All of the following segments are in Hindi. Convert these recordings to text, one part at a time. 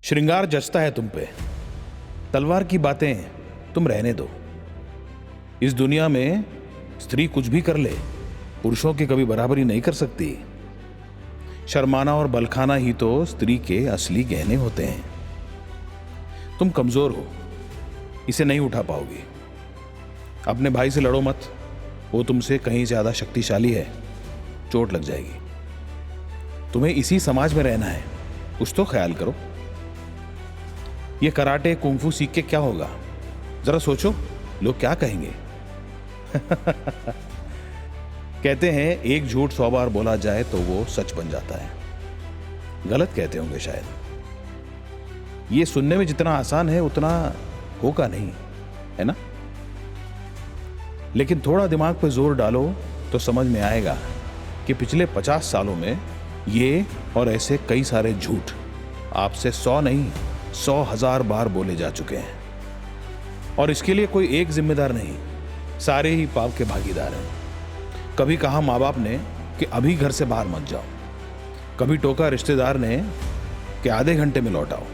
श्रृंगार जचता है तुम पे, तलवार की बातें तुम रहने दो। इस दुनिया में स्त्री कुछ भी कर ले, पुरुषों की कभी बराबरी नहीं कर सकती। शर्माना और बलखाना ही तो स्त्री के असली गहने होते हैं। तुम कमजोर हो, इसे नहीं उठा पाओगी। अपने भाई से लड़ो मत, वो तुमसे कहीं ज्यादा शक्तिशाली है, चोट लग जाएगी। तुम्हें इसी समाज में रहना है, कुछ तो ख्याल करो। ये कराटे कुंफू सीख के क्या होगा, जरा सोचो, लोग क्या कहेंगे। कहते हैं एक झूठ 100 बार बोला जाए तो वो सच बन जाता है। गलत कहते होंगे शायद। ये सुनने में जितना आसान है उतना होगा नहीं, है ना? लेकिन थोड़ा दिमाग पे जोर डालो तो समझ में आएगा कि पिछले 50 सालों में ये और ऐसे कई सारे झूठ आपसे 100 नहीं 100,000 बार बोले जा चुके हैं। और इसके लिए कोई एक जिम्मेदार नहीं, सारे ही पाप के भागीदार हैं। कभी कहा माँ बाप ने कि अभी घर से बाहर मत जाओ, कभी टोका रिश्तेदार ने कि आधे घंटे में लौट आओ,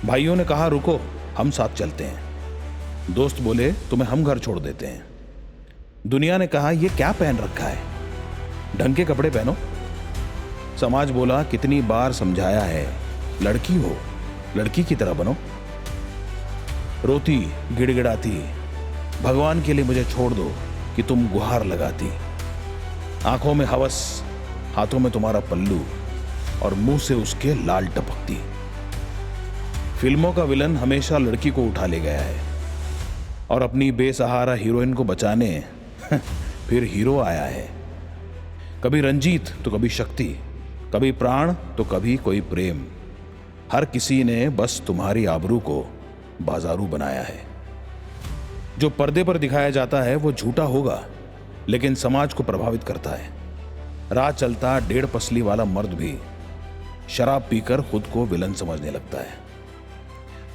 भाइयों ने कहा रुको हम साथ चलते हैं, दोस्त बोले तुम्हें हम घर छोड़ देते हैं, दुनिया ने कहा ये क्या पहन रखा है, ढंग के कपड़े पहनो। समाज बोला कितनी बार समझाया है, लड़की हो लड़की की तरह बनो। रोती गिड़गिड़ाती, भगवान के लिए मुझे छोड़ दो कि तुम गुहार लगाती। आंखों में हवस, हाथों में तुम्हारा पल्लू और मुंह से उसके लाल टपकती। फिल्मों का विलन हमेशा लड़की को उठा ले गया है और अपनी बेसहारा हीरोइन को बचाने फिर हीरो आया है। कभी रंजीत तो कभी शक्ति, कभी प्राण तो कभी कोई प्रेम। हर किसी ने बस तुम्हारी आबरू को बाजारू बनाया है। जो पर्दे पर दिखाया जाता है वो झूठा होगा, लेकिन समाज को प्रभावित करता है। राह चलता 1.5 पसली वाला मर्द भी शराब पीकर खुद को विलन समझने लगता है।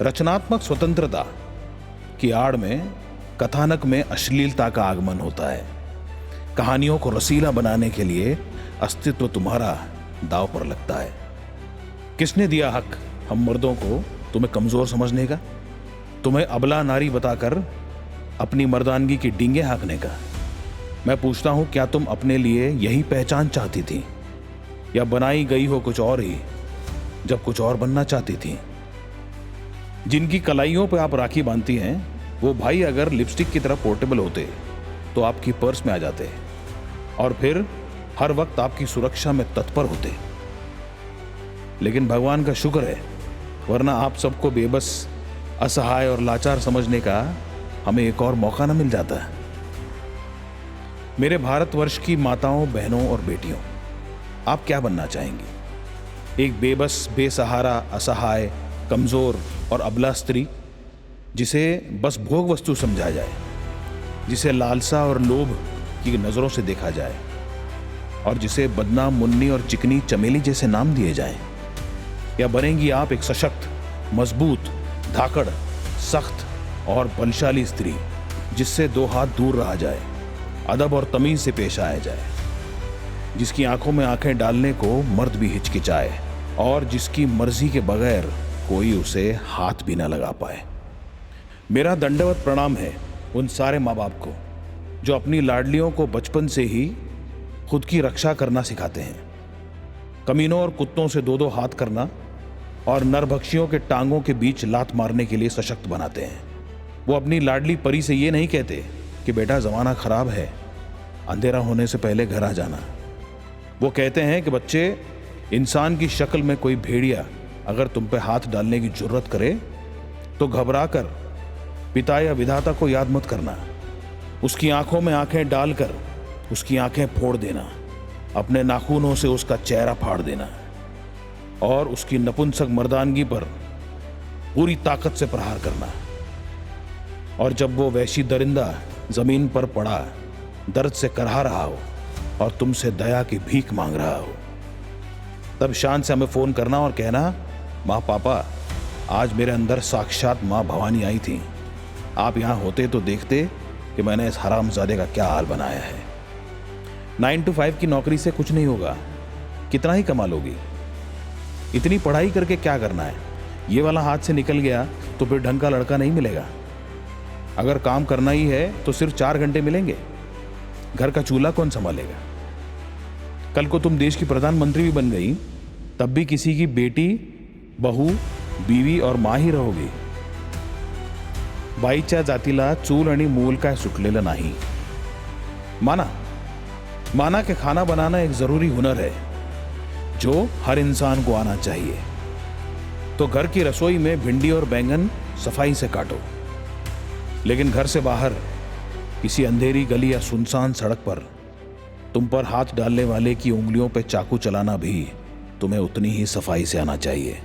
रचनात्मक स्वतंत्रता की आड़ में कथानक में अश्लीलता का आगमन होता है। कहानियों को रसीला बनाने के लिए अस्तित्व तुम्हारा दांव पर लगता है। किसने दिया हक हम मर्दों को तुम्हें कमजोर समझने का, तुम्हें अबला नारी बताकर अपनी मर्दानगी की डींगे हाँकने का? मैं पूछता हूं, क्या तुम अपने लिए यही पहचान चाहती थी, या बनाई गई हो कुछ और ही जब कुछ और बनना चाहती थी? जिनकी कलाइयों पर आप राखी बांधती हैं वो भाई अगर लिपस्टिक की तरह पोर्टेबल होते तो आपकी पर्स में आ जाते और फिर हर वक्त आपकी सुरक्षा में तत्पर होते। लेकिन भगवान का शुक्र है, वरना आप सबको बेबस, असहाय और लाचार समझने का हमें एक और मौका न मिल जाता। मेरे भारतवर्ष की माताओं, बहनों और बेटियों, आप क्या बनना चाहेंगी? एक बेबस, बेसहारा, असहाय, कमजोर और अबला स्त्री जिसे बस भोग वस्तु समझा जाए, जिसे लालसा और लोभ की नजरों से देखा जाए और जिसे बदनाम, मुन्नी और चिकनी चमेली जैसे नाम दिए जाएं? या बनेंगी आप एक सशक्त, मजबूत, धाकड़, सख्त और बलशाली स्त्री जिससे 2 हाथ दूर रहा जाए, अदब और तमीज से पेश आया जाए, जिसकी आंखों में आंखें डालने को मर्द भी हिचकिचाए और जिसकी मर्जी के बगैर कोई उसे हाथ भी ना लगा पाए? मेरा दंडवत प्रणाम है उन सारे माँ बाप को जो अपनी लाडलियों को बचपन से ही खुद की रक्षा करना सिखाते हैं। कमीनों और कुत्तों से 2-2 हाथ करना और नरभक्षियों के टांगों के बीच लात मारने के लिए सशक्त बनाते हैं। वो अपनी लाडली परी से ये नहीं कहते कि बेटा जमाना खराब है, अंधेरा होने से पहले घर आ जाना। वो कहते हैं कि बच्चे, इंसान की शक्ल में कोई भेड़िया अगर तुम पे हाथ डालने की जुर्रत करे तो घबरा कर पिता या विधाता को याद मत करना, उसकी आंखों में आंखें डालकर उसकी आंखें फोड़ देना, अपने नाखूनों से उसका चेहरा फाड़ देना और उसकी नपुंसक मर्दानगी पर पूरी ताकत से प्रहार करना। और जब वो वैशी दरिंदा जमीन पर पड़ा, दर्द से करहा रहा हो और तुमसे दया की भीख मांग रहा हो, तब शान से हमें फोन करना और कहना, माँ पापा, आज मेरे अंदर साक्षात माँ भवानी आई थी, आप यहां होते तो देखते कि मैंने इस हरामजादे का क्या हाल बनाया है। 9 to 5 की नौकरी से कुछ नहीं होगा, कितना ही कमा लोगी। इतनी पढ़ाई करके क्या करना है? ये वाला हाथ से निकल गया तो फिर ढंग का लड़का नहीं मिलेगा। अगर काम करना ही है तो सिर्फ 4 घंटे मिलेंगे। घर का चूल्हा कौन संभालेगा? कल को तुम देश की प्रधानमंत्री भी बन गई, तब भी किसी की बेटी, बहू, बीवी और माँ ही रहोगी। बाईच्या जातीला चूल आणि मूल काय सुटलेलं नाही। माना कि खाना बनाना एक जरूरी हुनर है जो हर इंसान को आना चाहिए। तो घर की रसोई में भिंडी और बैंगन सफाई से काटो, लेकिन घर से बाहर किसी अंधेरी गली या सुनसान सड़क पर तुम पर हाथ डालने वाले की उंगलियों पे चाकू चलाना भी तुम्हें उतनी ही सफाई से आना चाहिए।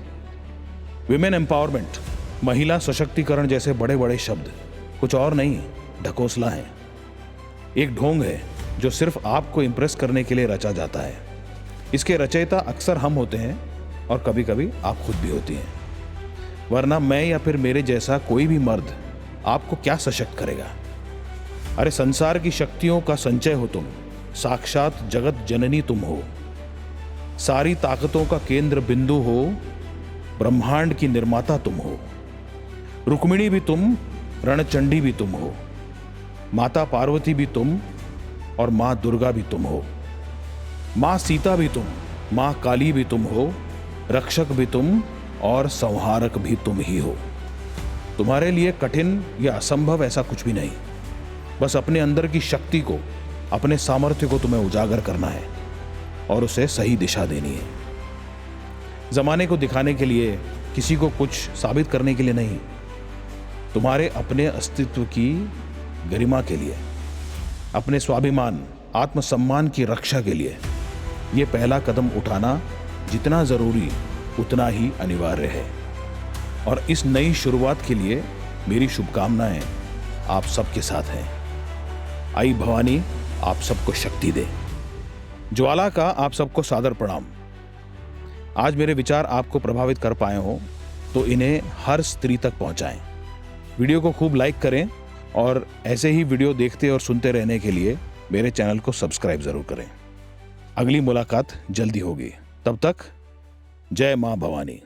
विमेन एम्पावरमेंट, महिला सशक्तिकरण जैसे बड़े बड़े शब्द कुछ और नहीं, ढकोसला है। एक ढोंग है जो सिर्फ आपको इंप्रेस करने के लिए रचा जाता है। इसके रचयिता अक्सर हम होते हैं और कभी कभी आप खुद भी होती हैं, वरना मैं या फिर मेरे जैसा कोई भी मर्द आपको क्या सशक्त करेगा? अरे संसार की शक्तियों का संचय हो तुम, साक्षात जगत जननी तुम हो, सारी ताकतों का केंद्र बिंदु हो, ब्रह्मांड की निर्माता तुम हो। रुक्मिणी भी तुम, रणचंडी भी तुम हो, माता पार्वती भी तुम और मां दुर्गा भी तुम हो, मां सीता भी तुम, मां काली भी तुम हो, रक्षक भी तुम और संहारक भी तुम ही हो। तुम्हारे लिए कठिन या असंभव ऐसा कुछ भी नहीं, बस अपने अंदर की शक्ति को, अपने सामर्थ्य को तुम्हें उजागर करना है और उसे सही दिशा देनी है। जमाने को दिखाने के लिए, किसी को कुछ साबित करने के लिए नहीं, तुम्हारे अपने अस्तित्व की गरिमा के लिए, अपने स्वाभिमान, आत्मसम्मान की रक्षा के लिए यह पहला कदम उठाना जितना जरूरी उतना ही अनिवार्य है। और इस नई शुरुआत के लिए मेरी शुभकामनाएं आप सबके साथ हैं। आई भवानी आप सबको शक्ति दे। ज्वाला का आप सबको सादर प्रणाम। आज मेरे विचार आपको प्रभावित कर पाए हो तो इन्हें हर स्त्री तक पहुंचाएं। वीडियो को खूब लाइक करें और ऐसे ही वीडियो देखते और सुनते रहने के लिए मेरे चैनल को सब्सक्राइब जरूर करें। अगली मुलाकात जल्दी होगी, तब तक जय मां भवानी।